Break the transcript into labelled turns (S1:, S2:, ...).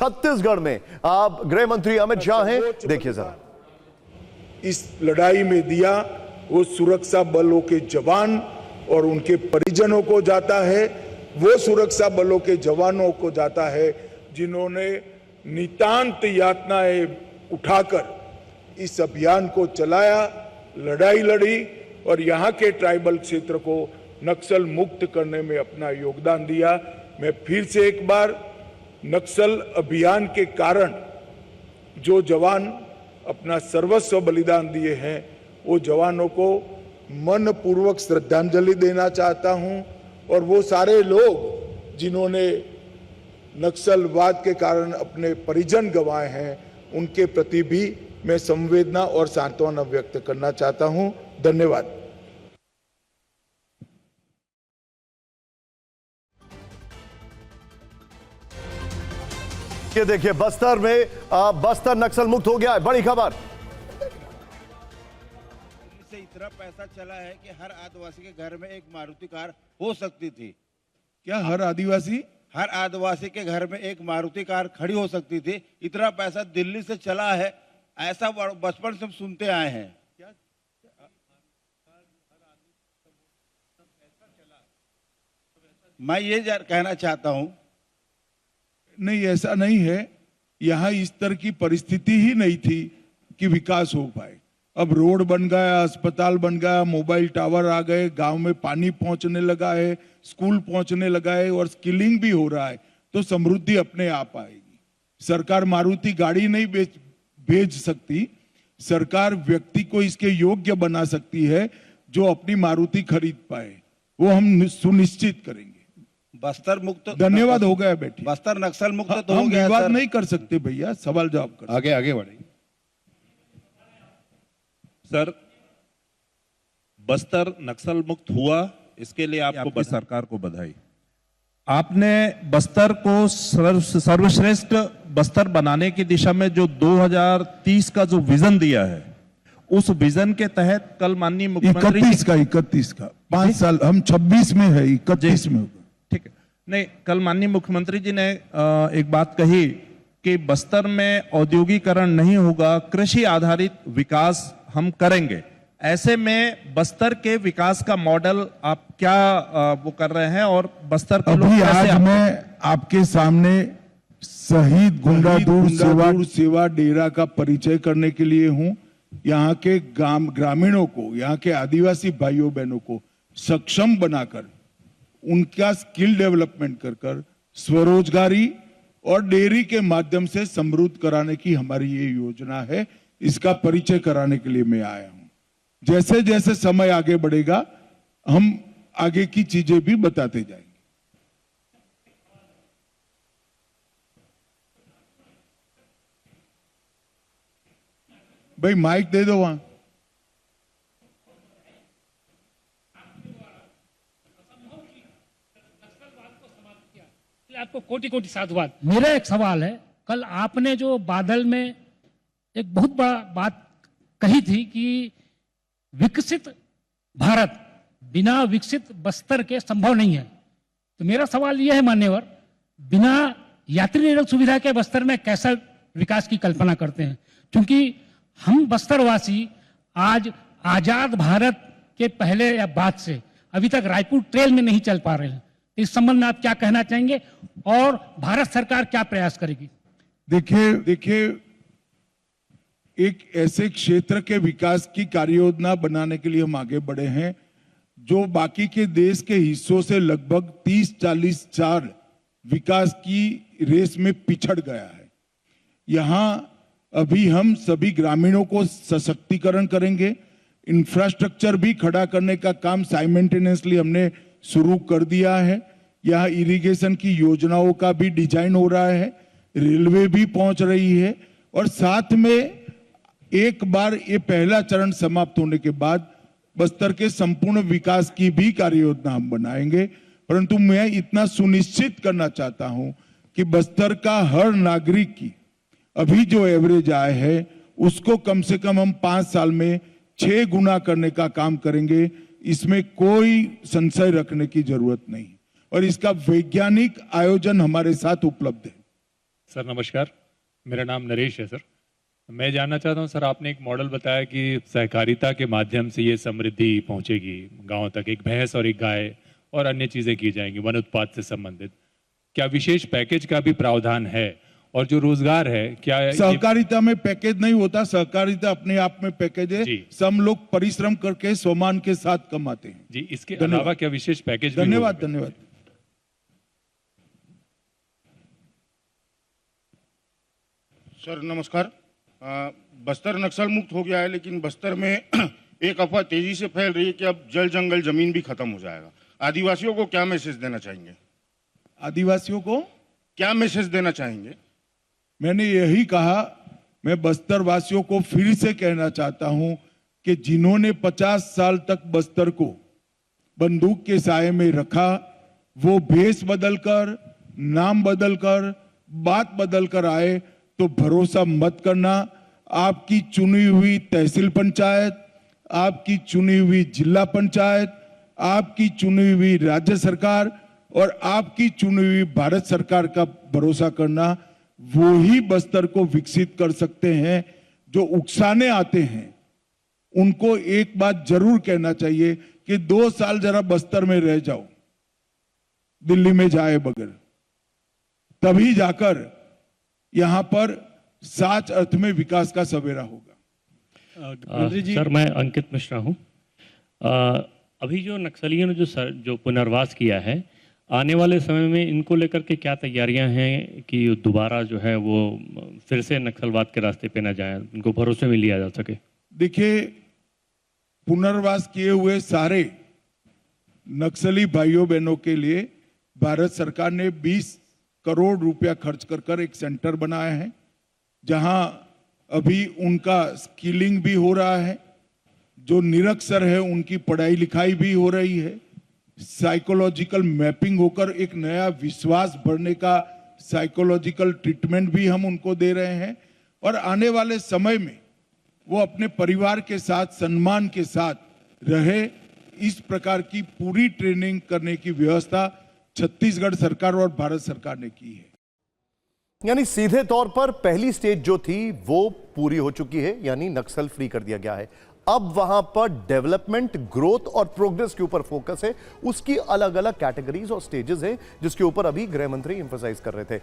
S1: छत्तीसगढ़ में आप गृह मंत्री अमित शाह हैं, देखिए जरा।
S2: इस लड़ाई में दिया वो सुरक्षा बलों के जवान और उनके परिजनों को जाता है, वो सुरक्षा बलों के जवानों को जाता है जिन्होंने नितांत यातनाएं उठाकर इस अभियान को चलाया, लड़ाई लड़ी और यहाँ के ट्राइबल क्षेत्र को नक्सल मुक्त करने में अपना योगदान दिया। मैं फिर से एक बार नक्सल अभियान के कारण जो जवान अपना सर्वस्व बलिदान दिए हैं वो जवानों को मनपूर्वक श्रद्धांजलि देना चाहता हूं और वो सारे लोग जिन्होंने नक्सलवाद के कारण अपने परिजन गंवाए हैं उनके प्रति भी मैं संवेदना और सांत्वना व्यक्त करना चाहता हूं। धन्यवाद।
S1: ये देखिए बस्तर में बस्तर नक्सल मुक्त हो गया है, बड़ी खबर।
S3: से इतना पैसा चला है कि हर आदिवासी के घर में एक मारुति कार हो सकती थी।
S2: क्या हर आदिवासी
S3: के घर में एक मारुति कार खड़ी हो सकती थी? इतना पैसा दिल्ली से चला है, ऐसा बचपन से हम सुनते आए हैं। मैं ये कहना चाहता हूं,
S2: नहीं, ऐसा नहीं है। यहाँ इस तरह की परिस्थिति ही नहीं थी कि विकास हो पाए। अब रोड बन गया, अस्पताल बन गया, मोबाइल टावर आ गए, गांव में पानी पहुंचने लगा है, स्कूल पहुंचने लगा है और स्किलिंग भी हो रहा है, तो समृद्धि अपने आप आएगी। सरकार मारुति गाड़ी नहीं भेज सकती, सरकार व्यक्ति को इसके योग्य बना सकती है जो अपनी मारुति खरीद पाए, वो हम सुनिश्चित करेंगे।
S3: बस्तर मुक्त
S2: धन्यवाद हो गया बेटी।
S3: बस्तर नक्सल मुक्त तो
S2: हम
S3: हो गया।
S2: विवाद नहीं कर सकते भैया, सवाल जवाब कर।
S4: आगे बढ़े सर। बस्तर नक्सल मुक्त हुआ, इसके लिए आपको सरकार को बधाई। आपने बस्तर को सर्वश्रेष्ठ बस्तर बनाने की दिशा में जो 2030 का जो विजन दिया है, उस विजन के तहत कल माननीय मुख्यमंत्री
S2: 31 का 5 साल, हम 26 में है, 31 में होगा।
S4: ठीक है, नहीं, कल माननीय मुख्यमंत्री जी ने एक बात कही कि बस्तर में औद्योगिकरण नहीं होगा, कृषि आधारित विकास हम करेंगे। ऐसे में बस्तर के विकास का मॉडल आप क्या वो कर रहे हैं और बस्तर के लोग
S2: आज मैं आपके सामने शहीद गुंडादूर सेवा डेरा का परिचय करने के लिए हूं। यहाँ के ग्रामीणों को, यहाँ के आदिवासी भाइयों बहनों को सक्षम बनाकर उनका स्किल डेवलपमेंट कर स्वरोजगारी और डेयरी के माध्यम से समृद्ध कराने की हमारी ये योजना है। इसका परिचय कराने के लिए मैं आया हूं। जैसे जैसे समय आगे बढ़ेगा हम आगे की चीजें भी बताते जाएंगे। भाई माइक दे दो वहां।
S5: आपको कोटि कोटि साधुवाद। मेरा एक सवाल है, कल आपने जो बादल में एक बहुत बड़ा बात कही थी कि विकसित भारत बिना विकसित बस्तर के संभव नहीं है। तो मेरा सवाल यह है मान्यवर, बिना यात्री निलक सुविधा के बस्तर में कैसा विकास की कल्पना करते हैं? क्योंकि हम बस्तरवासी आज आजाद भारत के पहले या बाद से अभी तक रायपुर ट्रेल में नहीं चल पा रहे हैं। इस संबंध में आप क्या कहना चाहेंगे और भारत सरकार क्या प्रयास करेगी?
S2: देखिए एक ऐसे क्षेत्र के विकास की कार्ययोजना बनाने के लिए हम आगे बढ़े हैं जो बाकी के देश के हिस्सों से लगभग 30-40 साल विकास की रेस में पिछड़ गया है। यहाँ अभी हम सभी ग्रामीणों को सशक्तिकरण करेंगे, इंफ्रास्ट्रक्चर भी खड़ा करने का काम साइमल्टेनियसली हमने शुरू कर दिया है। यहाँ इरिगेशन की योजनाओं का भी डिजाइन हो रहा है, रेलवे भी पहुंच रही है और साथ में एक बार ये पहला चरण समाप्त होने के बाद बस्तर के संपूर्ण विकास की भी कार्ययोजना हम बनाएंगे। परंतु मैं इतना सुनिश्चित करना चाहता हूं कि बस्तर का हर नागरिक की अभी जो एवरेज आय है उसको कम से कम हम 5 साल में 6 गुना करने का काम करेंगे। इसमें कोई संशय रखने की जरूरत नहीं और इसका वैज्ञानिक आयोजन हमारे साथ उपलब्ध है।
S6: सर नमस्कार, मेरा नाम नरेश है सर। मैं जानना चाहता हूं सर, आपने एक मॉडल बताया कि सहकारिता के माध्यम से ये समृद्धि पहुंचेगी गांव तक, एक भैंस और एक गाय और अन्य चीजें की जाएंगी वन उत्पाद से संबंधित। क्या विशेष पैकेज का भी प्रावधान है? और जो रोजगार है क्या
S2: सहकारिता में पैकेज नहीं होता, सहकारिता अपने आप में पैकेज है।
S6: जी।
S2: सब लोग परिश्रम करके सम्मान के साथ कमाते हैं।
S6: जी, इसके
S2: धन्यवाद।
S6: अलावा क्या विशेष पैकेज भी
S2: धन्यवाद
S6: होगा?
S2: धन्यवाद।
S7: सर नमस्कार। बस्तर नक्सल मुक्त हो गया है, लेकिन बस्तर में एक अफवाह तेजी से फैल रही है कि अब जल जंगल जमीन भी खत्म हो जाएगा। आदिवासियों को क्या मैसेज देना चाहेंगे?
S2: आदिवासियों को
S7: क्या मैसेज देना चाहेंगे?
S2: मैंने यही कहा, मैं बस्तर वासियों को फिर से कहना चाहता हूं कि जिन्होंने 50 साल तक बस्तर को बंदूक के साए में रखा, वो भेष बदलकर, नाम बदलकर, बात बदलकर आए तो भरोसा मत करना। आपकी चुनी हुई तहसील पंचायत, आपकी चुनी हुई जिला पंचायत, आपकी चुनी हुई राज्य सरकार और आपकी चुनी हुई भारत सरकार का भरोसा करना, वो ही बस्तर को विकसित कर सकते हैं। जो उकसाने आते हैं उनको एक बात जरूर कहना चाहिए कि 2 साल जरा बस्तर में रह जाओ, दिल्ली में जाए बगैर, तभी जाकर यहां पर सच अर्थ में विकास का सवेरा होगा।
S8: सर मैं अंकित मिश्रा हूं। अभी जो नक्सलियों ने जो पुनर्वास किया है, आने वाले समय में इनको लेकर के क्या तैयारियां हैं कि दोबारा जो है वो फिर से नक्सलवाद के रास्ते पे ना जाए, उनको भरोसे में लिया जा सके?
S2: देखिए, पुनर्वास किए हुए सारे नक्सली भाइयों बहनों के लिए भारत सरकार ने 20 करोड़ रुपया खर्च कर एक सेंटर बनाया है, जहां अभी उनका स्किलिंग भी हो रहा है। जो निरक्षर है उनकी पढ़ाई लिखाई भी हो रही है, साइकोलॉजिकल मैपिंग होकर एक नया विश्वास बढ़ने का साइकोलॉजिकल ट्रीटमेंट भी हम उनको दे रहे हैं। और आने वाले समय में वो अपने परिवार के साथ सम्मान के साथ रहे, इस प्रकार की पूरी ट्रेनिंग करने की व्यवस्था छत्तीसगढ़ सरकार और भारत सरकार ने की है।
S1: यानी सीधे तौर पर पहली स्टेज जो थी वो पूरी हो चुकी है, यानी नक्सल फ्री कर दिया गया है। अब वहां पर डेवलपमेंट, ग्रोथ और प्रोग्रेस के ऊपर फोकस है। उसकी अलग अलग कैटेगरीज और स्टेजेस हैं जिसके ऊपर अभी गृह मंत्री एम्फसाइज कर रहे थे।